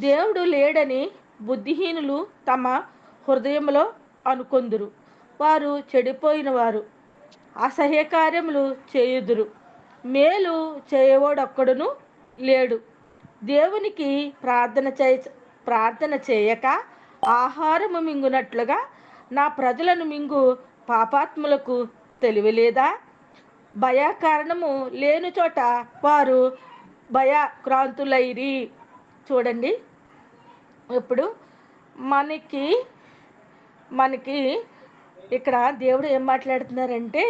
దేవుడు లేడని బుద్ధిహీనులు తమ హృదయంలో అనుకొందురు. వారు చెడిపోయిన వారు, అసహ్య కార్యములు చేయుదురు. మేలు చేయవాడొక్కడును లేడు. దేవునికి ప్రార్థన చేయక ఆహారము మింగునట్లుగా నా ప్రజలను మింగు పాపాత్ములకు తెలివిలేదా? భయకారణము లేని చోట వారు భయక్రాంతులైరి. చూడండి, ఇప్పుడు మనకి మనకి ఇక్కడ దేవుడు ఏం మాట్లాడుతున్నారంటే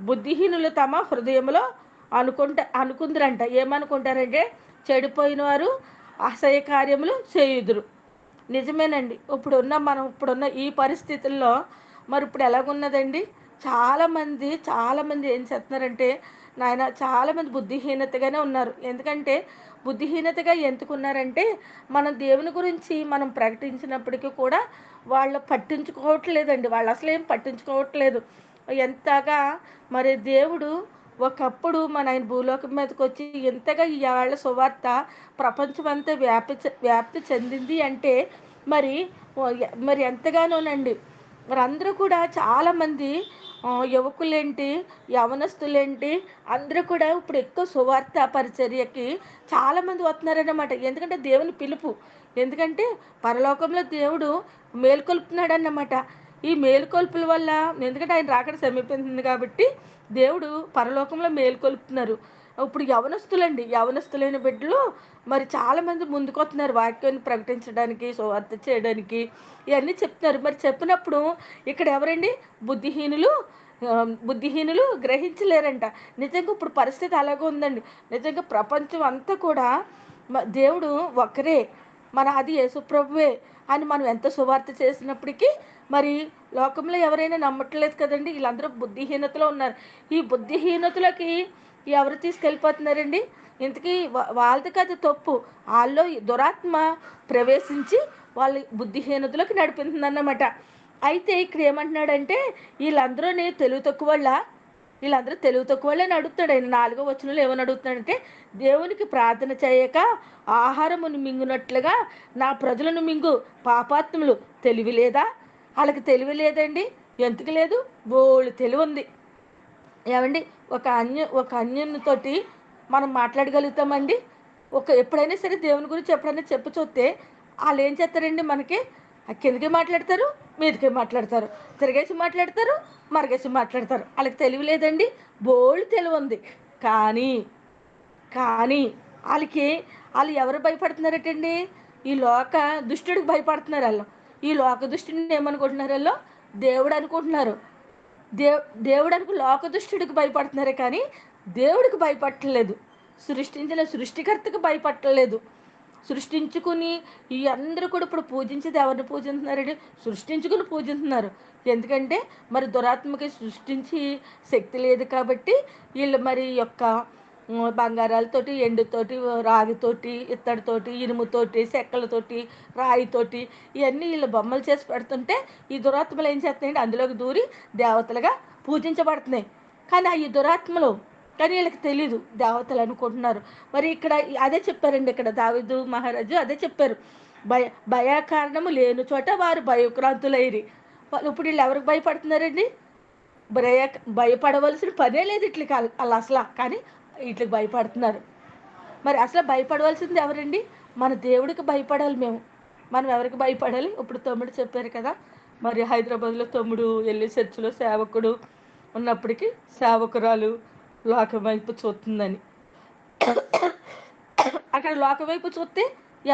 బుద్ధిహీనులు తమ హృదయంలో అనుకుందరంట. ఏమనుకుంటారంటే చెడిపోయిన వారు అసహ్య కార్యములు చేయుదురు. నిజమేనండి. ఇప్పుడున్న ఈ పరిస్థితుల్లో మరి ఇప్పుడు ఎలాగున్నదండి, చాలామంది ఏం చేస్తున్నారంటే చాలామంది బుద్ధిహీనతగానే ఉన్నారు. ఎందుకంటే బుద్ధిహీనతగా ఎందుకున్నారంటే మన దేవుని గురించి మనం ప్రకటించినప్పటికీ కూడా వాళ్ళు పట్టించుకోవట్లేదండి. వాళ్ళు అసలు ఏం పట్టించుకోవట్లేదు. ఎంతగా మరి దేవుడు ఒకప్పుడు ఆయన భూలోకం మీదకి వచ్చి ఎంతగా ఇవాళ సువార్త ప్రపంచమంతా వ్యాప్తి చెందింది అంటే మరి మరి ఎంతగానోనండి. మరి అందరూ కూడా చాలామంది యువకులేంటి, యవనస్తులేంటి, అందరూ కూడా ఇప్పుడు ఎక్కువ సువార్త పరిచర్యకి చాలామంది వస్తున్నారన్నమాట. ఎందుకంటే దేవుని పిలుపు. ఎందుకంటే పరలోకంలో దేవుడు మేలుకొల్పుతున్నాడు అన్నమాట. ఈ మేలుకొల్పుల వల్ల, ఎందుకంటే ఆయన రాకడ సమీపించింది కాబట్టి దేవుడు పరలోకంలో మేలుకొల్పుతున్నారు. ఇప్పుడు యవనస్తులైన బిడ్డలు మరి చాలామంది ముందుకు వస్తున్నారు వాక్యాన్ని ప్రకటించడానికి, సువార్త చేయడానికి, ఇవన్నీ చెప్తున్నారు. మరి చెప్పినప్పుడు ఇక్కడ ఎవరండి బుద్ధిహీనులు బుద్ధిహీనులు గ్రహించలేరంట. నిజంగా ఇప్పుడు పరిస్థితి అలాగే ఉందండి. నిజంగా ప్రపంచం అంతా కూడా దేవుడు ఒక్కరే, మన అది యేసుప్రభువే అని మనం ఎంత సువార్త చేసినప్పటికీ మరి లోకంలో ఎవరైనా నమ్మట్లేదు కదండి. వీళ్ళందరూ బుద్ధిహీనతలో ఉన్నారు. ఈ బుద్ధిహీనతలోకి ఎవరు తీసుకెళ్ళిపోతున్నారండి? ఇంతకీ వాళ్ళది కాదు తప్పు, వాళ్ళలో దురాత్మ ప్రవేశించి వాళ్ళ బుద్ధిహీనతలోకి నడిపిస్తుందన్నమాట. అయితే ఇక్కడ ఏమంటున్నాడంటే వీళ్ళందరూని వీళ్ళందరూ తెలివి తక్కువ వాళ్ళని అడుగుతాడు ఆయన. 4వ వచనంలో ఏమని అడుగుతున్నాడంటే దేవునికి ప్రార్థన చేయక ఆహారమును మింగునట్లుగా నా ప్రజలను మింగు పాపాత్ములు తెలివి లేదా? వాళ్ళకి తెలివి లేదండి. ఎందుకు లేదు? బోళ్ళు తెలివి ఉంది. ఏమండి, ఒక అన్యునితోటి మనం మాట్లాడగలుగుతామండి? ఎప్పుడైనా సరే దేవుని గురించి ఎప్పుడైనా చెప్పు చూస్తే వాళ్ళు ఏం చేస్తారండి, మనకి కిందకి మాట్లాడతారు, మీదకి మాట్లాడతారు, తిరగేసి మాట్లాడతారు, మరగేసి మాట్లాడతారు. వాళ్ళకి తెలివి లేదండి. బోళ్ళు తెలివి ఉంది. కానీ కానీ వాళ్ళు ఎవరు భయపడుతున్నారటండి? ఈ లోక దుష్టుడికి భయపడుతున్నారు వాళ్ళు. ఈ లోక దుష్టుడిని ఏమనుకుంటున్నారు వాళ్ళు? దేవుడు అనుకుంటున్నారు. దేవుడానికి లోక దుష్టుడికి భయపడుతున్నారే కానీ దేవుడికి భయపడలేదు. సృష్టించిన సృష్టికర్తకు భయపడలేదు. సృష్టించుకుని ఈ అందరూ కూడా ఇప్పుడు పూజించేది ఎవరిని పూజిస్తున్నారండి? సృష్టించుకుని పూజిస్తున్నారు. ఎందుకంటే మరి దురాత్మకి సృష్టించి శక్తి లేదు కాబట్టి వీళ్ళు మరి యొక్క బంగారాలతోటి, ఎండుతోటి, రాగితోటి, ఇత్తడితోటి, ఇనుముతోటి, చెక్కలతోటి, రాయితోటి ఇవన్నీ వీళ్ళు బొమ్మలు చేసి పెడుతుంటే ఈ దురాత్మలు ఏం చేస్తున్నాయండి? అందులోకి దూరి దేవతలుగా పూజించబడుతున్నాయి. కానీ ఈ దురాత్మలు కానీ వీళ్ళకి తెలీదు, దేవతలు అనుకుంటున్నారు. మరి ఇక్కడ అదే చెప్పారండి, ఇక్కడ దావీదు మహారాజు అదే చెప్పారు. భయకారణము లేని చోట వారు భయక్రాంతులైరి. ఇప్పుడు వీళ్ళు ఎవరికి భయపడుతున్నారండి? భయపడవలసిన పనే లేదు ఇట్లకి వాళ్ళు అసలు. కానీ వీటికి భయపడుతున్నారు. మరి అసలు భయపడవలసింది ఎవరండి? మన దేవుడికి భయపడాలి మనం ఎవరికి భయపడాలి? ఇప్పుడు తమ్ముడు చెప్పారు కదా, మరి హైదరాబాద్లో తమ్ముడు వెళ్ళి చర్చిలో సేవకుడు ఉన్నప్పటికీ సేవకురాలు లోకం వైపు చూస్తుందని. అక్కడ లోకం వైపు చూస్తే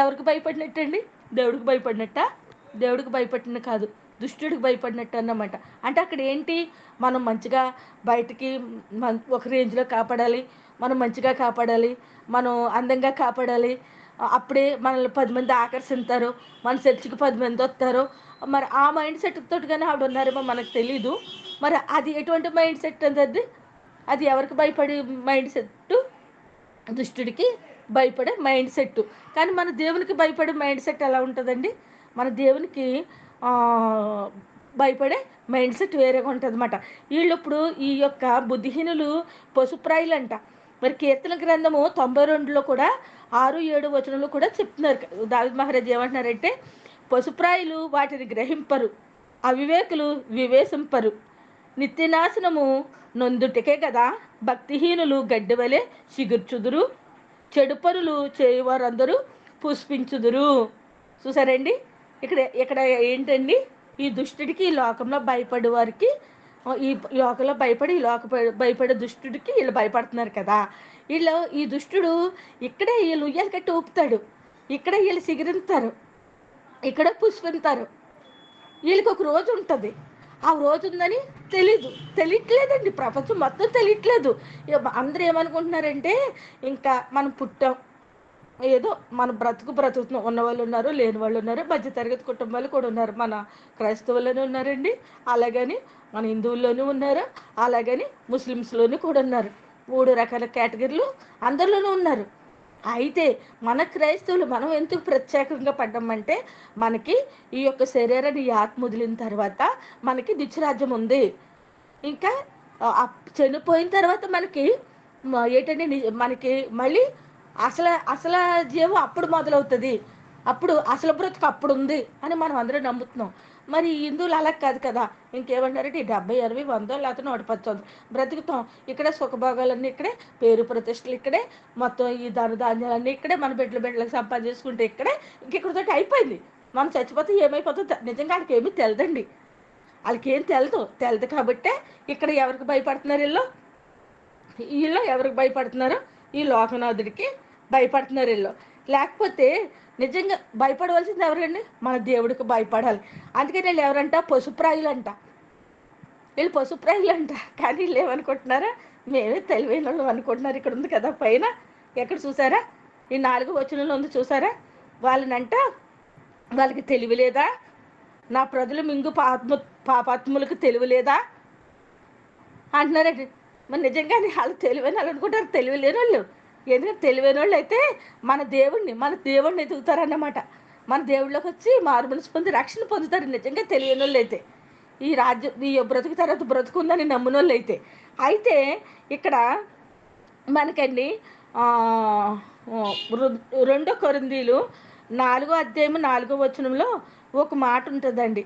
ఎవరికి భయపడినట్టండి? దేవుడికి భయపడినట్ట? దేవుడికి భయపడిన కాదు, దుష్టుడికి భయపడినట్టు అన్నమాట. అంటే అక్కడ ఏంటి, మనం మంచిగా బయటికి ఒక రేంజ్లో కాపాడాలి, మనం మంచిగా కాపాడాలి, మనం అందంగా కాపాడాలి, అప్పుడే మనల్ని 10 మంది ఆకర్షిస్తారు, మన చర్చికి 10 మంది వస్తారు. మరి ఆ మైండ్ సెట్ తోటి కానీ ఆవిడ ఉన్నారేమో మనకు తెలీదు. మరి అది ఎటువంటి మైండ్ సెట్ అది? అది ఎవరికి భయపడే మైండ్ సెట్? దుష్టుడికి భయపడే మైండ్ సెట్. కానీ మన దేవునికి భయపడే మైండ్ సెట్ ఎలా ఉంటుందండి? మన దేవునికి భయపడే మైండ్ సెట్ వేరేగా ఉంటుంది అన్నమాట. వీళ్ళు ఇప్పుడు ఈ యొక్క బుద్ధిహీనులు పశుప్రాయులంట. మరి కీర్తన గ్రంథము 92లో కూడా 6-7 వచనంలో కూడా చెప్తున్నారు. దావీదు మహారాజు ఏమంటున్నారంటే, పశుప్రాయులు వాటిని గ్రహింపరు, అవివేకులు వివేశింపరు, నిత్యనాశనము నొందుటికే కదా భక్తిహీనులు గడ్డివలే చిగుర్చుదురు, చెడు పనులు చేయువారందరూ పుష్పించుదురు. చూసారండి, ఇక్కడ ఇక్కడ ఏంటండి, ఈ దుష్టుడికి ఈ లోకంలో భయపడే వారికి, ఈ లోకంలో భయపడి ఈ భయపడే దుష్టుడికి వీళ్ళు భయపడుతున్నారు కదా, వీళ్ళు ఈ దుష్టుడు ఇక్కడే వీళ్ళు ఉయ్యాలు కట్టి ఊపుతాడు, ఇక్కడ వీళ్ళు సిగిరింతారు, ఇక్కడ పుష్పింతారు. వీళ్ళకి ఒక రోజు ఉంటుంది, ఆ రోజు ఉందని తెలియట్లేదండి, ప్రపంచం మొత్తం తెలియట్లేదు. అందరూ ఏమనుకుంటున్నారంటే, ఇంకా మనం పుట్టాం, ఏదో మన బ్రతుకుతున్నాం, ఉన్నవాళ్ళు ఉన్నారు, లేని వాళ్ళు ఉన్నారు, మధ్యతరగతి కుటుంబాలు కూడా ఉన్నారు, మన క్రైస్తవుల్లోనే ఉన్నారండి, అలాగని మన హిందువుల్లోనూ ఉన్నారు, అలాగని ముస్లిమ్స్లోనూ కూడా ఉన్నారు. 3 రకాల కేటగిరీలు అందరిలోనూ ఉన్నారు. అయితే మన క్రైస్తవులు మనం ఎందుకు ప్రత్యేకంగా పడ్డామంటే, మనకి ఈ యొక్క శరీరాన్ని ఆత్మ వదిలిన తర్వాత మనకి నిత్యరాజ్యం ఉంది. ఇంకా చనిపోయిన తర్వాత మనకి ఏంటంటే మనకి మళ్ళీ అసలు జీవం అప్పుడు మొదలవుతుంది, అప్పుడు అసలు బ్రతుకు అప్పుడు ఉంది అని మనం అందరం నమ్ముతున్నాం. మరి హిందువులు అలా కాదు కదా, ఇంకేమంటారంటే 70, 60, 100 లేకపోతే 110 బ్రతుకుతాం, ఇక్కడే సుఖభోగాలన్నీ ఇక్కడే, పేరు ప్రతిష్టలు ఇక్కడే, మొత్తం ఈ ధాన్యాలన్నీ ఇక్కడే, మన బిడ్డలకు సంపాదించుకుంటే ఇక్కడే, ఇంకెక్కడితో అయిపోయింది. మనం చచ్చిపోతే ఏమైపోతుందో నిజంగా వాళ్ళకి ఏమీ తెలియదండి, వాళ్ళకి ఏం తెలియదు కాబట్టే ఇక్కడ ఎవరికి భయపడుతున్నారు, వీళ్ళు ఎవరికి భయపడుతున్నారు, ఈ లోకనాథుడికి భయపడుతున్నారు వీళ్ళు. లేకపోతే నిజంగా భయపడవలసింది ఎవరండి, మన దేవుడికి భయపడాలి. అందుకని వీళ్ళు ఎవరంట, పశుప్రాయులంట, వీళ్ళు పశుప్రాయులంట. కానీ వీళ్ళు ఏమనుకుంటున్నారా, మేమే తెలివైన వాళ్ళు అనుకుంటున్నారు. ఇక్కడ ఉంది కదా పైన, ఎక్కడ చూసారా, ఈ 4 వచనంలో ఉంది చూసారా, వాళ్ళకి తెలివి లేదా, నా ప్రజలు మింగు పాపాత్ములకు తెలివి లేదా అంటున్నారండి. మరి నిజంగానే వాళ్ళు తెలివైన వాళ్ళు అనుకుంటారు, తెలివి లేని వాళ్ళు. ఎందుకంటే తెలివైన వాళ్ళు అయితే మన దేవుడిని ఎదుగుతారన్నమాట, మన దేవుళ్ళకి వచ్చి మారుమనసు పొంది రక్షణ పొందుతారు. నిజంగా తెలియని వాళ్ళు అయితే, ఈ బ్రతుకు తర్వాత బ్రతుకుందని నమ్మిన వాళ్ళు అయితే ఇక్కడ మనకండి 2 కొరింథీలు 4వ అధ్యాయం 4వ వచనంలో ఒక మాట ఉంటుందండి,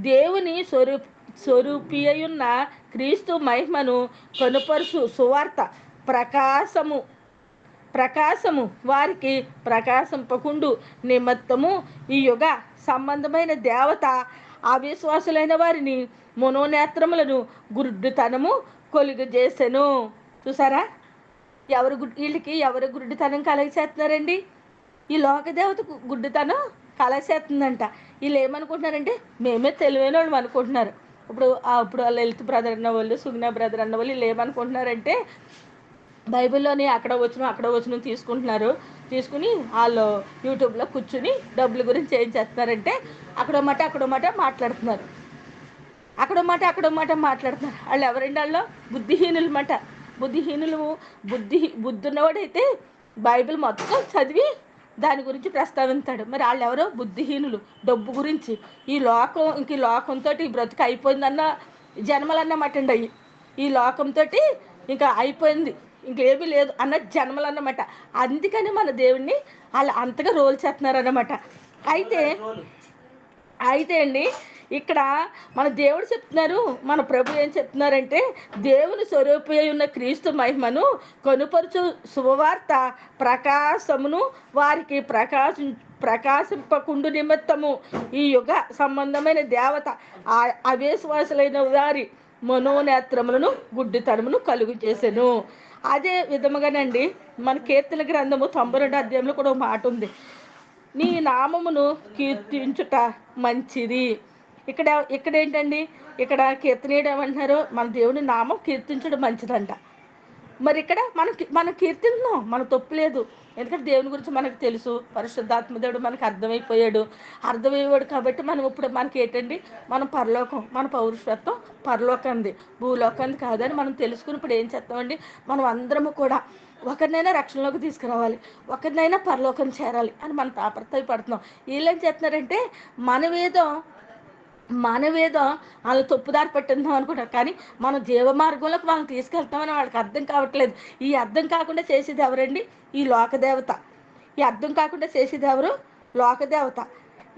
దేవుని స్వరూపి అయ్యున్న క్రీస్తు మహిమను కనుపరుచు సువార్త ప్రకాశము వారికి ప్రకాశింపకుండు నిమిత్తము ఈ యుగ సంబంధమైన దేవత అవిశ్వాసులైన వారిని మనోనేత్రములను గుడ్డితనము కొలుగజేసెను. చూసారా, వీళ్ళకి ఎవరు గుడ్డితనం కలగచేస్తున్నారండి, ఈ లోకదేవత గుడ్డితనం కలగచేస్తుందంట. వీళ్ళు ఏమనుకుంటున్నారంటే, మేమే తెలివైన వాళ్ళు అనుకుంటున్నారు. ఇప్పుడు లలిత్ బ్రదర్ అన్న వాళ్ళు, సుగ్నా బ్రదర్ అన్న వాళ్ళు వీళ్ళు ఏమనుకుంటున్నారంటే, బైబిల్లోని అక్కడ వచ్చిన తీసుకుని వాళ్ళు యూట్యూబ్లో కూర్చుని డబ్బుల గురించి ఏం చేస్తున్నారంటే, అక్కడో మాట మాట్లాడుతున్నారు, వాళ్ళు ఎవరండి, వాళ్ళు బుద్ధిహీనులు మాట. బుద్ధి ఉన్నవాడైతే బైబిల్ మొత్తం చదివి దాని గురించి ప్రస్తావిస్తాడు. మరి వాళ్ళు ఎవరో బుద్ధిహీనులు, డబ్బు గురించి, ఈ లోకంతో ఈ బ్రతుకు అయిపోయిందన్న జన్మలన్నమాట అండి అవి. ఈ లోకంతో ఇంకా అయిపోయింది, ఇంకేమీ లేదు అన్న జన్మలు అన్నమాట. అందుకని మన దేవుడిని వాళ్ళు అంతగా రోల్ చేస్తున్నారన్నమాట. అయితే అండి ఇక్కడ మన దేవుడు చెప్తున్నారు, మన ప్రభు ఏం చెప్తున్నారంటే, దేవుని స్వరూపి ఉన్న క్రీస్తు మహిమను కనుపరుచు శుభవార్త ప్రకాశమును వారికి ప్రకాశింపకుండు నిమిత్తము ఈ యుగ సంబంధమైన దేవత అవిశ్వాసులైన వారి మనోనేత్రములను గుడ్డితనమును కలుగు చేసెను. అదే విధముగానండి మన కీర్తన గ్రంథము 92 అధ్యాయంలో కూడా ఒక మాట ఉంది, నీ నామమును కీర్తించుట మంచిది. ఇక్కడ ఏంటండి, ఇక్కడ కీర్తనీయుడు ఏమంటున్నారు, మన దేవుని నామం కీర్తించడం మంచిదంట. మరి ఇక్కడ మనం కీర్తిస్తున్నాం, మనకు తప్పు లేదు, ఎందుకంటే దేవుని గురించి మనకు తెలుసు, పరిశుద్ధాత్మ దేవుడు మనకు అర్థమైపోయాడు కాబట్టి మనం ఇప్పుడు మనకి ఏంటండి, మన పరలోకం, మన పౌరుషత్వం పరలోకంది, భూలోకంది కాదని మనం తెలుసుకుని ఇప్పుడు ఏం చేస్తామండి, మనం అందరము కూడా ఒకరినైనా రక్షణలోకి తీసుకురావాలి, ఒకరినైనా పరలోకం చేరాలి అని మనం తాపత్రయపడుతున్నాం. వీళ్ళు ఏం చేస్తున్నారంటే, మనమేదో మనమేదో వాళ్ళు తప్పుదారి పట్టిందాం అనుకుంటారు, కానీ మనం జీవ మార్గంలోకి వాళ్ళని తీసుకెళ్తామని వాళ్ళకి అర్థం కావట్లేదు. ఈ అర్థం కాకుండా చేసేది ఎవరండి? ఈ లోకదేవత. ఈ అర్థం కాకుండా చేసేది ఎవరు? లోకదేవత.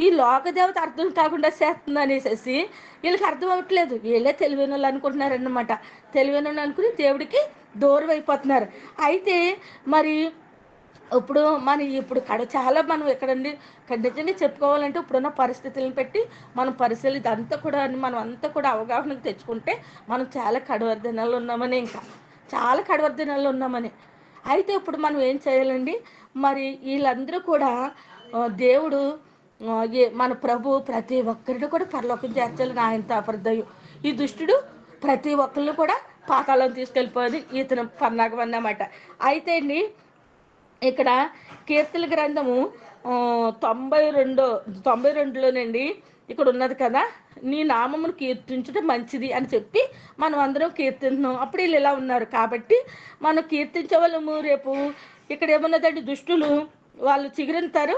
ఈ లోకదేవత అర్థం కాకుండా చేస్తుంది అనేసి వీళ్ళకి అర్థం అవ్వట్లేదు. వీళ్ళే తెలివైన వాళ్ళు అనుకుంటున్నారన్నమాట. తెలివైన వాళ్ళు అనుకుని దేవుడికి దూరం అయిపోతున్నారు. అయితే మరి ఇప్పుడు చాలా మనం ఎక్కడండి నిజంగా చెప్పుకోవాలంటే ఇప్పుడున్న పరిస్థితులను పెట్టి మనం పరిస్థితులు ఇదంతా కూడా మనం అంతా కూడా అవగాహనకు తెచ్చుకుంటే మనం చాలా కడవర్ధనాలు ఉన్నామని, ఇంకా చాలా కడవర్ధనాలు ఉన్నామని. అయితే ఇప్పుడు మనం ఏం చేయాలండి? మరి వీళ్ళందరూ కూడా దేవుడు మన ప్రభు ప్రతి ఒక్కరిని కూడా పరలోకం చేర్చాలని ఆయన తాపర్దయం. ఈ దుష్టుడు ప్రతి ఒక్కరిని కూడా పాతాళం తీసుకెళ్ళిపోయి ఇతను పన్నాగం అన్నమాట. అయితే అండి ఇక్కడ కీర్తన గ్రంథము 92లోనండి ఇక్కడ ఉన్నది కదా, నీ నామమును కీర్తించడం మంచిది అని చెప్పి మనం అందరం కీర్తింటున్నాం. అప్పుడు వీళ్ళు ఇలా ఉన్నారు కాబట్టి మనం కీర్తించే వాళ్ళము. రేపు ఇక్కడ ఏమున్నదండి, దుష్టులు వాళ్ళు చిగురింతారు,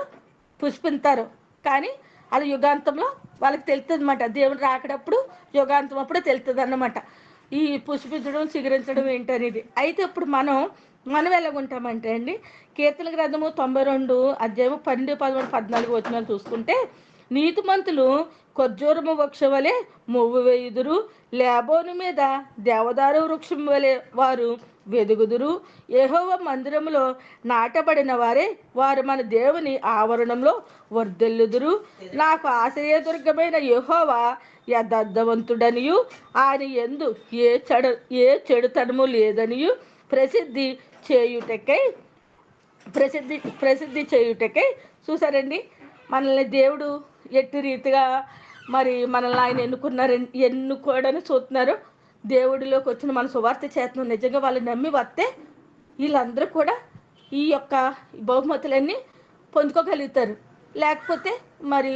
పుష్పింతారు, కానీ అది యుగాంతంలో వాళ్ళకి తెలుస్తుంది అన్నమాట. దేవుడు రాకడప్పుడు యుగాంతం అప్పుడే తెలుస్తుంది అన్నమాట ఈ పుష్పించడం చిగురించడం ఏంటనేది. అయితే ఇప్పుడు మనం ఎలాగుంటామంటే అండి, కీర్తన గ్రంథము 92 అధ్యాయము 12, 13, 14 వచనాలు చూసుకుంటే, నీతిమంతులు ఖర్జూరము వృక్షం వలె మొవ్వు వేయుదురు, లేబోను మీద దేవదారు వృక్షం వలె వారు వెదుగుదురు. యెహోవా మందిరములో నాటబడిన వారు మన దేవుని ఆవరణంలో వర్ధిల్లుదురు. నాకు ఆశ్రయదుర్గమైన యెహోవా యథార్థవంతుడనియు ఆయన యందు ఏ చెడుతనము లేదనియు ప్రసిద్ధి చేయుటకై చూసారండి. మనల్ని దేవుడు ఎట్టి రీతిగా మరి మనల్ని ఆయన ఎన్నుకోవడానికి చూస్తున్నారు. దేవుడిలోకి వచ్చిన మన సువార్త చేతనం నిజంగా వాళ్ళు నమ్మి వస్తే వీళ్ళందరూ కూడా ఈ యొక్క బహుమతులన్నీ పొందుకోగలుగుతారు. లేకపోతే మరి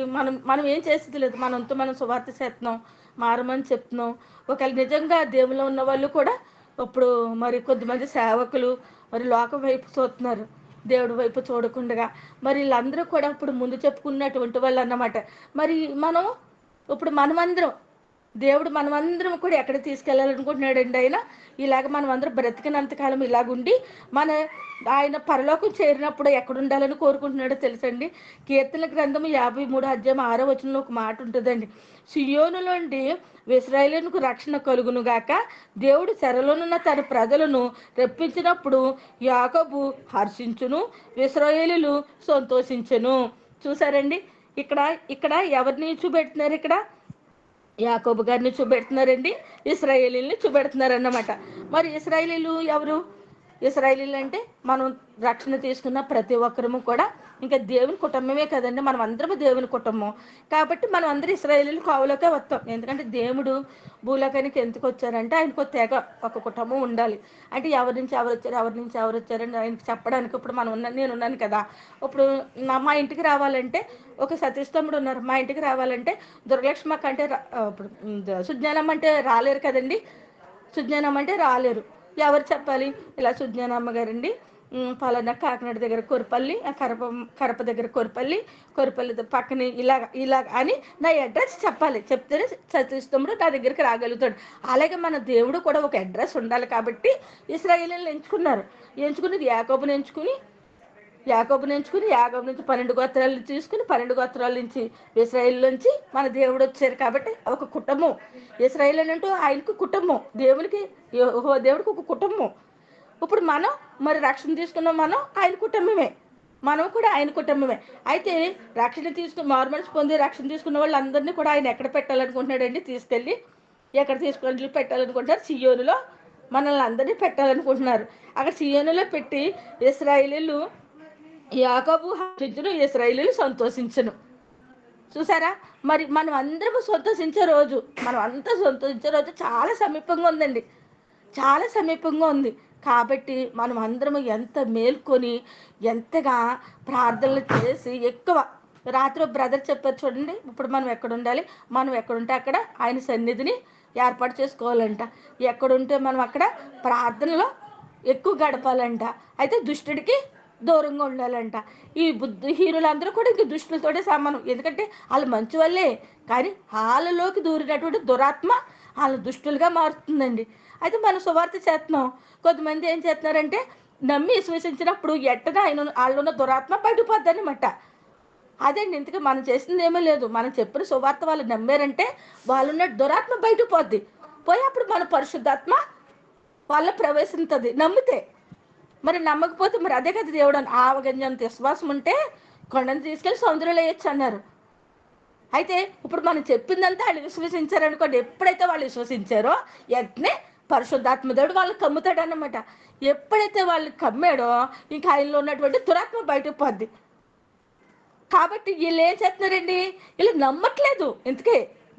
మనం ఏం చేసేది లేదు. మనం సువార్త చేస్తున్నాం, మారమని చెప్తున్నాం. ఒకవేళ నిజంగా దేవుల్లో ఉన్న వాళ్ళు కూడా ఇప్పుడు మరి కొద్దిమంది సేవకులు మరి లోకం వైపు చూస్తున్నారు, దేవుడి వైపు చూడకుండా. మరి వీళ్ళందరూ కూడా ఇప్పుడు ముందు చెప్పుకున్నటువంటి వాళ్ళు అన్నమాట. మరి దేవుడు మనమందరం కూడా ఎక్కడ తీసుకెళ్ళాలనుకుంటున్నాడండి ఆయన? ఇలాగ మనమందరం బ్రతికినంతకాలం ఇలాగుండి ఆయన పరలోకం చేరినప్పుడు ఎక్కడ ఉండాలని కోరుకుంటున్నాడో తెలుసండి. కీర్తన గ్రంథము 53 అధ్యాయం 6వ వచనంలో ఒక మాట ఉంటుందండి. సియోనులోండి ఇశ్రాయేలుకు రక్షణ కలుగును గాక, దేవుడు చెరలోనున్న తన ప్రజలను రప్పించినప్పుడు యాకోబు హర్షించును, ఇశ్రాయేలీయులు సంతోషించును. చూసారండి, ఇక్కడ ఎవరిని చూపెడుతున్నారు? ఇక్కడ యాకోబు గారిని చూపెడుతున్నారండి, ఇశ్రాయేలీయుల్ని చూపెడుతున్నారన్నమాట. మరి ఇశ్రాయేలీయులు ఎవరు? ఇశ్రాయేలీయులు అంటే మనం రక్షణ తీసుకున్న ప్రతి ఒక్కరము కూడా ఇంకా దేవుని కుటుంబమే కదండి. మనం అందరము దేవుని కుటుంబం కాబట్టి మనం అందరూ ఇశ్రాయేలీయులు కావులోకే వస్తాం. ఎందుకంటే దేవుడు భూలోకానికి ఎందుకు వచ్చారంటే ఆయనకు తెగ ఒక కుటుంబం ఉండాలి. అంటే ఎవరి నుంచి ఎవరు వచ్చారని ఆయనకి చెప్పడానికి. ఇప్పుడు నేను ఉన్నాను కదా, ఇప్పుడు మా ఇంటికి రావాలంటే ఒక సతీష్ తమ్ముడు ఉన్నారు. మా ఇంటికి రావాలంటే దుర్గలక్ష్మక్క అంటే ఇప్పుడు సుజ్ఞానమ్మ అంటే రాలేరు కదండి. సుజ్ఞానమ్మ అంటే రాలేరు. ఎవరు చెప్పాలి? ఇలా సుజ్ఞానమ్మ గారండి పలానా కాకినాడ దగ్గర కొరపల్లి, కరప దగ్గర కొరపల్లి పక్కన ఇలాగ అని నా అడ్రస్ చెప్పాలి. చెప్తేనే సతీష్ తమ్ముడు నా దగ్గరికి రాగలుగుతాడు. అలాగే మన దేవుడు కూడా ఒక అడ్రస్ ఉండాలి కాబట్టి ఇశ్రాయేలీయులను ఎంచుకున్నది యాకోబుని ఎంచుకుని యాకోబు నుంచి 12 గోత్రాలు తీసుకుని 12 గోత్రాల నుంచి ఇశ్రాయేలు నుంచి మన దేవుడు వచ్చారు. కాబట్టి ఒక కుటుంబం. ఇశ్రాయేలు అంటూ ఆయనకు కుటుంబం, దేవుడికి ఒక కుటుంబం. ఇప్పుడు మనం మరి రక్షణ తీసుకున్నాం, మనం ఆయన కుటుంబమే, మనం కూడా ఆయన కుటుంబమే. అయితే మారుమనసు పొంది రక్షణ తీసుకున్న వాళ్ళందరినీ కూడా ఆయన ఎక్కడ పెట్టాలనుకుంటున్నాడండి? ఎక్కడ తీసుకొని పెట్టాలనుకుంటున్నారు? సియోనులో మనల్ని అందరినీ పెట్టాలనుకుంటున్నారు. అక్కడ సియోనులో పెట్టి ఇశ్రాయేలీయులు యాకోబు హర్షించును, ఇశ్రాయేలీయులు సంతోషించును. చూసారా? మరి మనం అందరము సంతోషించే రోజు చాలా సమీపంగా ఉందండి, చాలా సమీపంగా ఉంది. కాబట్టి మనం అందరము ఎంత మేల్కొని ఎంతగా ప్రార్థనలు చేసి ఎక్కువ రాత్రి బ్రదర్ చెప్పారు చూడండి. ఇప్పుడు మనం ఎక్కడ ఉండాలి? మనం ఎక్కడుంటే అక్కడ ఆయన సన్నిధిని ఏర్పాటు చేసుకోవాలంట. ఎక్కడుంటే మనం అక్కడ ప్రార్థనలో ఎక్కువ గడపాలంట. అయితే దుష్టుడికి దూరంగా ఉండాలంట. ఈ బుద్ధిహీనులందరూ కూడా ఇంక దుష్టులతోటే సమానం. ఎందుకంటే ఆళ్ళు మంచి వాళ్ళే. కానీ ఆళ్ళలోకి దూరినటువంటి దురాత్మ ఆళ్ళని దుష్టులుగా మారుతుందండి. అయితే మనం సువార్త చేస్తున్నాం. కొంతమంది ఏం చేస్తున్నారంటే నమ్మి విశ్వసించినప్పుడు ఎట్టన ఆళ్ళున్న దురాత్మ బయటపోద్దనమాట. అదేండి ఇంతకీ మనం చేసిందేమీ లేదు. మనం చెప్పిన సువార్త వాళ్ళు నమ్మారంటే వాళ్ళున్న దురాత్మ బయటకు పోద్ది. పోయి అప్పుడు మన పరిశుద్ధాత్మ వాళ్ళలో ప్రవేశింతది నమ్మితే. మరి నమ్మకపోతే మరి అదే కదా దేవుడు ఆవగింజంత విశ్వాసం ఉంటే కొండను తీసుకెళ్ళి సముద్రంలో వేయచ్చు అన్నారు. అయితే ఇప్పుడు మనం చెప్పిందంతా వాళ్ళు విశ్వసించారనుకోండి. ఎప్పుడైతే వాళ్ళు విశ్వసించారో వెంటనే పరిశుద్ధాత్మ దేవుడు వాళ్ళకి కమ్ముతాడు అన్నమాట. ఎప్పుడైతే వాళ్ళు కమ్మాడో ఇంకా ఆయనలో ఉన్నటువంటి దురాత్మ బయటకు పోద్ది. కాబట్టి వీళ్ళు ఏం చేస్తున్నారండి, వీళ్ళు నమ్మట్లేదు. ఎందుకే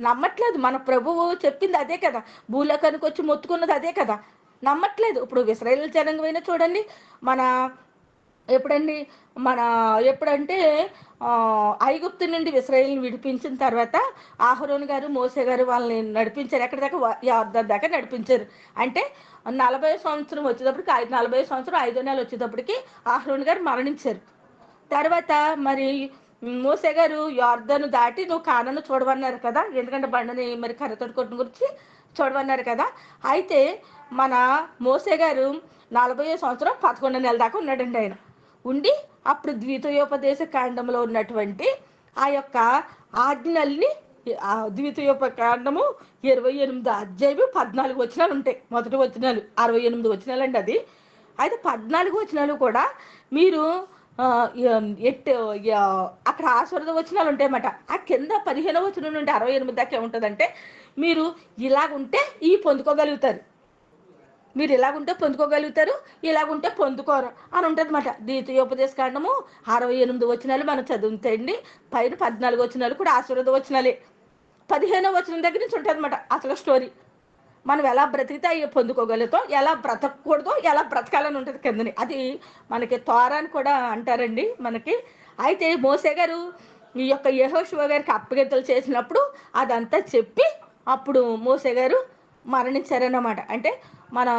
నమ్మట్లేదు. మన ప్రభువు చెప్పింది అదే కదా, భూలోకానికి వచ్చి మొత్తుకున్నది అదే కదా, నమ్మట్లేదు. ఇప్పుడు ఇశ్రాయేలు జనాంగమైనా చూడండి, మన ఎప్పుడండి మన ఎప్పుడంటే ఐగుప్తు నుండి ఇశ్రాయేలుని విడిపించిన తర్వాత ఆహరోను గారు మోసే గారు వాళ్ళని నడిపించారు. ఎక్కడి దాకా యొర్దాను దాకా నడిపించారు. అంటే 40 సంవత్సరం వచ్చేటప్పటికి 40 సంవత్సరం 5వ నెల వచ్చేటప్పటికి ఆహరోను గారు మరణించారు. తర్వాత మరి మోసే గారు యొర్దాను దాటి నువ్వు కానాను చూడమన్నారు కదా, ఎందుకంటే బండని మరి కర్రతోటి కొట్టిన గురించి చూడమన్నారు కదా. అయితే మన మోసే గారు 40వ సంవత్సరం 11వ నెల దాకా ఉన్నాడండి ఆయన. ఉండి అప్పుడు ద్వితీయోపదేశ కాండంలో ఉన్నటువంటి ఆ యొక్క ఆజ్ఞల్ని, ఆ ద్వితీయోప కాండము 28 అధ్యాయం 14 వచనాలు ఉంటాయి. మొదటి వచనాలు 68 వచనాలు అండి అది. అయితే 14 వచనాలు కూడా మీరు అక్కడ ఆశీర్వాద వచనాలు ఉంటాయన్నమాట. ఆ కింద 15వ వచనం నుండి 68 దాకా ఏముంటుందంటే మీరు ఇలాగుంటే ఈ పొందుకోగలుగుతారు, మీరు ఇలాగుంటే పొందుకోగలుగుతారు, ఇలాగుంటే పొందుకోరు అని ఉంటుంది అన్నమాట. ద్వితీయోపదేశ కాండము 68 వచనాలు మనం చదువుతాయండి. పైన 14 వచనాలు కూడా ఆశీర్వాద వచనాలే. 15వ వచనం దగ్గర నుంచి ఉంటుంది అన్నమాట అసలు స్టోరీ. మనం ఎలా బ్రతికితే అవి పొందుకోగలుగుతాం, ఎలా బ్రతకూడదో ఎలా బ్రతకాలని ఉంటుంది కిందని. అది మనకి తోరా అని కూడా అంటారండి మనకి. అయితే మోసే గారు ఈ యొక్క యెహోషువ గారికి అప్పగింతలు చేసినప్పుడు అదంతా చెప్పి అప్పుడు మోసే గారు మరణించారన్నమాట. అంటే మన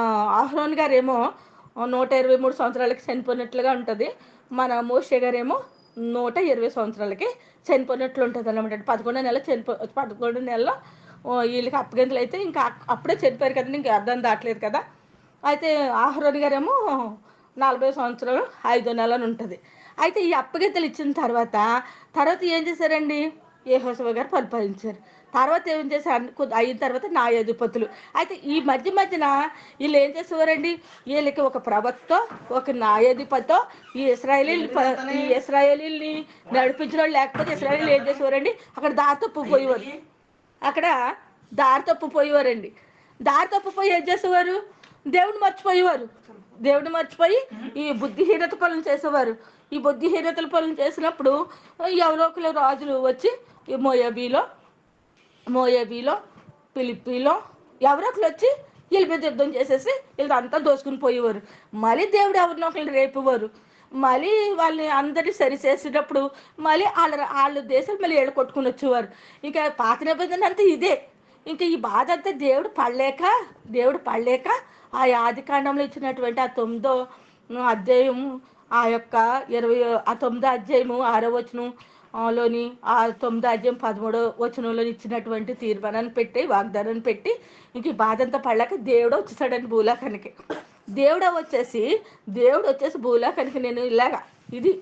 అహరోన్ గారేమో 123 సంవత్సరాలకి చనిపోయినట్లుగా ఉంటుంది. మన మోసే గారేమో 120 సంవత్సరాలకి చనిపోయినట్లు ఉంటుంది అన్నమాట. 11 నెలలు 11 నెలల్లో వీళ్ళకి అప్పగింతలు అయితే ఇంకా అప్పుడే చనిపోయారు కదండి, ఇంకా అర్థం దాటలేదు కదా. అయితే అహరోన్ గారేమో 40 సంవత్సరాలు 5వ నెల అని ఉంటుంది. అయితే ఈ అప్పగింతలు ఇచ్చిన తర్వాత ఏం చేశారండి, యెహోషువ గారు పరిపాలించారు. తర్వాత ఏం చేశారు అయిన తర్వాత న్యాయాధిపతులు. అయితే ఈ మధ్యన వీళ్ళు ఏం చేసేవారండి, వీళ్ళకి ఒక ప్రవక్త ఒక న్యాయాధిపతో ఈ ఇశ్రాయేలీని నడిపించిన వాళ్ళు, లేకపోతే ఇశ్రాయేలీలు ఏం చేసేవారండి అక్కడ దారి తప్పిపోయేవారు. అక్కడ దారి తప్పిపోయేవారండి. దారి తప్పిపోయి ఏం చేసేవారు, దేవుడిని మర్చిపోయేవారు. దేవుడిని మర్చిపోయి ఈ బుద్ధిహీనత పనులు చేసేవారు. ఈ బుద్ధిహీనతల పనులు చేసినప్పుడు ఎవరో ఒకరు రాజులు వచ్చి ఈ మోయాబీలో ఫిలిప్పీలో ఎవరో ఒకరు వచ్చి వీళ్ళ మీద యుద్ధం చేసేసి వీళ్ళంతా దోసుకుని పోయేవారు. మళ్ళీ దేవుడు ఎవరినో ఒకరిని రేపేవారు. మళ్ళీ వాళ్ళని అందరినీ సరి చేసేటప్పుడు మళ్ళీ వాళ్ళ దేశం మళ్ళీ ఏళ్ళు కొట్టుకుని వచ్చేవారు. ఇంకా పాత నిబంధన అంతా ఇదే. ఇంకా ఈ బాధ అంతా దేవుడు పడలేక ఆ ఆది కాండంలో ఇచ్చినటువంటి ఆ 9వ అధ్యాయము ఆ యొక్క 9వ అధ్యాయము 6వ వచనం లోని ఆ 9వ అధ్యాయం 13వ వచనంలో ఇచ్చినటువంటి తీర్మానాన్ని పెట్టి వాగ్దానాన్ని పెట్టి ఇంక ఈ బాధ అంతా పడలేక దేవుడు వచ్చేసాడండి భూలోకానికి. దేవుడు వచ్చేసి భూలోకానికి నేను ఇలాగా ఇది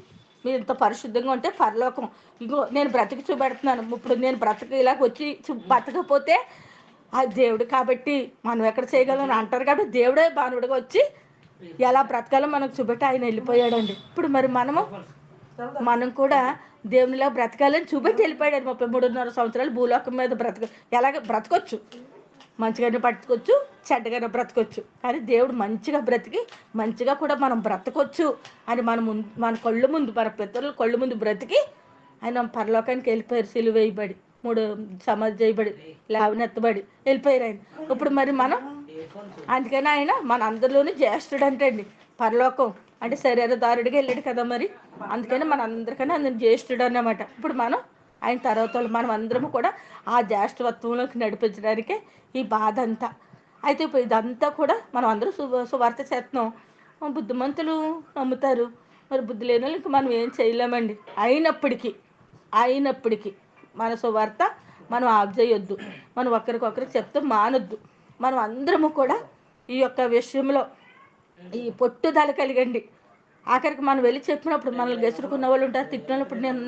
మీరు ఇంత పరిశుద్ధంగా ఉంటే పరలోకం ఇగో నేను బ్రతికి చూపెడుతున్నాను. ఇప్పుడు నేను ఇలాగ వచ్చి బతకపోతే ఆ దేవుడు కాబట్టి మనం ఎక్కడ చేయగలం అంటారు. కాబట్టి దేవుడే బాణుడిగా వచ్చి ఎలా బ్రతకాలో మనకు చూపెట్టి ఆయన వెళ్ళిపోయాడండి. ఇప్పుడు మరి మనం కూడా దేవునిలా బ్రతకాలని చూపెట్టి వెళ్ళిపోయాడు. 33.5 సంవత్సరాలు భూలోకం మీద ఎలాగ బ్రతకొచ్చు, మంచిగానే బ్రతకొచ్చు, చెడ్డగానే బ్రతకొచ్చు. కానీ దేవుడు మంచిగా బ్రతికి మంచిగా కూడా మనం బ్రతకొచ్చు అని మన కళ్ళు ముందు, మన పితరుల కళ్ళు ముందు బ్రతికి ఆయన పరలోకానికి వెళ్ళిపోయారు. సిలువ వేయబడి 3 సమాధి చేయబడి లేవనెత్తబడి వెళ్ళిపోయారు ఆయన. ఇప్పుడు మరి మనం అందుకని ఆయన మన అందరిలోనే జ్యేష్ఠుడు అంటే అండి. పరలోకం అంటే శరీరదారుడిగా వెళ్ళాడు కదా మరి, అందుకని మన అందరికన్నా ఆయన జ్యేష్ఠుడు అన్నమాట. ఇప్పుడు ఆయన తర్వాత మనం అందరము కూడా ఆ జ్యేష్ఠత్వంలోకి నడిపించడానికే ఈ బాధ అంతా. అయితే ఇప్పుడు ఇదంతా కూడా మనం అందరూ సువార్త చేస్తున్నాం. బుద్ధిమంతులు నమ్ముతారు, మరి బుద్ధి లేని వాళ్ళకి మనం ఏం చేయలేమండి. అయినప్పటికీ మన సువార్త మనం ఆఫ్ చేయొద్దు. మనం ఒకరికొకరికి చెప్తూ మానొద్దు. మనం అందరము కూడా ఈ యొక్క విషయంలో ఈ పట్టుదల కలిగండి. ఆఖరికి మనం వెళ్ళి చెప్పినప్పుడు మనల్ని గెసురుకున్న వాళ్ళు ఉంటారు, తిట్టినప్పుడు నేను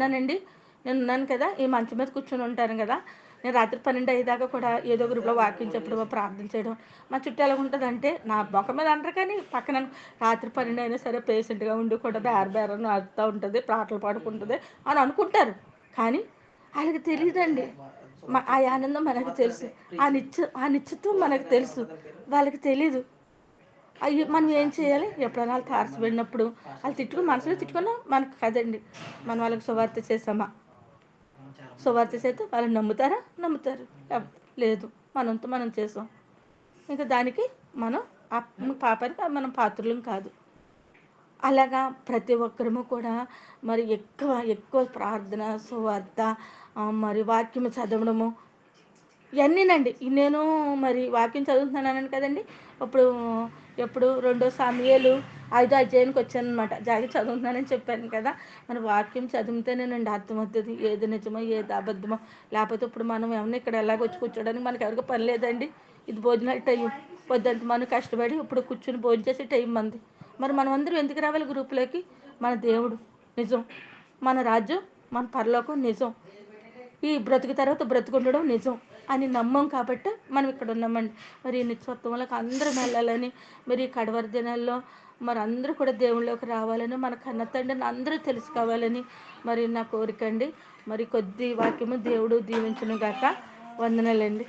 ఉన్నాను కదా, ఈ మంచం మీద కూర్చొని ఉంటాను కదా, నేను రాత్రి 12 అయ్యేదాకా కూడా ఏదో గ్రూప్లో వాక్యం చెప్పడం, ప్రార్థన చేయడం. మా చుట్టూ ఎలా ఉంటుందంటే, నా ముఖం మీద అంటారు కానీ పక్కన రాత్రి 12 అయినా సరే పేషెంట్గా ఉండి కూడా బేరని అరుతూ ఉంటుంది, పాటలు పాడుకుంటుంది అని అనుకుంటారు. కానీ వాళ్ళకి తెలియదండి. ఆ ఆనందం మనకు తెలుసు, ఆ నిత్యత్వం మనకు తెలుసు, వాళ్ళకి తెలీదు. అయ్యి మనం ఏం చేయాలి? ఎప్పుడైనా వాళ్ళు తారసపడినప్పుడు వాళ్ళు మనసులో తిట్టుకున్నా మనకు కదండి. మనం వాళ్ళకి సువార్త చేసామా? సువార్త చేస్తే వాళ్ళు నమ్ముతారు. లేదు, మనంతో మనం చేసాం. ఇంకా దానికి మనం ఆ పాపానికి మనం పాత్రలం కాదు. అలాగా ప్రతి ఒక్కరము కూడా మరి ఎక్కువ ప్రార్థన, సువార్త, మరి వాక్యము చదవడము ఇవన్నీనండి. నేను మరి వాక్యం చదువుతున్నాను కదండి. ఇప్పుడు ఎప్పుడు 2 సాముయేలు 5 అధ్యాయానికి వచ్చానమాట. చదువుతున్నానని చెప్పాను కదా. మన వాక్యం చదివితేనేనండి అర్థమవుతుంది ఏది నిజమో ఏది అబద్ధమో. లేకపోతే ఇప్పుడు మనం ఏమన్నా ఇక్కడ ఎలాగొచ్చి కూర్చోడానికి మనకి ఎవరికి పని లేదండి. ఇది భోజనాల టైం. పొద్దుంత మనం కష్టపడి ఇప్పుడు కూర్చుని భోజనం చేసే టైం మంది. మరి మనం అందరం ఎందుకు రావాలి గ్రూప్లోకి? మన దేవుడు నిజం, మన రాజ్యం, మన పరలోకం నిజం, ఈ బ్రతుకు తర్వాత బ్రతుకుండడం నిజం అని నమ్మం కాబట్టి మనం ఇక్కడ ఉన్నామండి. మరి ఈ నిత్యత్వంలోకి అందరం వెళ్ళాలని, మరి ఈ కడవరి దినాల్లో మరి అందరూ కూడా దేవుళ్ళలోకి రావాలని, మన కన్న తండ్రిని అందరూ తెలుసుకోవాలని మరి నా కోరిక అండి. మరి కొద్ది వాక్యము దేవుడు దీవించును గాక. వందనాలండి.